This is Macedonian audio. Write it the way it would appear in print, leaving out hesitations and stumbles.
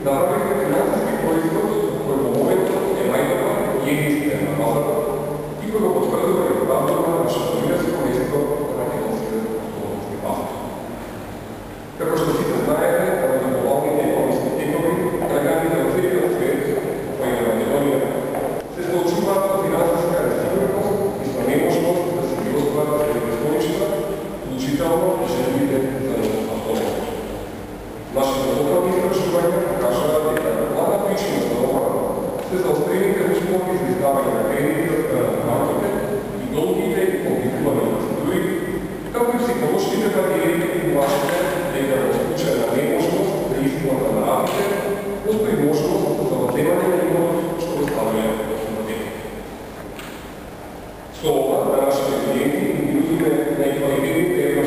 направите финансijski proizvod koji u momentu je najbolja jedinstven na pazara i koji ga potvrđuje i pravdava na šatovinarskom mjesto na makedonski automobilski pazar. Kako što svi znajete, kada je globalni ekonomski tikovi tragani za cijeli svijet, pa i na Makedonija, se случва финансijska несигурност и са немощност да се ги остварят средносрочна, включително и жертвите за автомобил. Нашите локални изражувания покажават дека главна причина за ова се заострените услови за издавање на кредити од страна на банките и долгите и компликувани процедури, како и психолошките бариери и плашите дека во случај на немощност за исплата на ратите, постои можност за одземање на имот што го ставија во ипотека. Со ова, на нашите клиенти, ги нудиме најквалитетните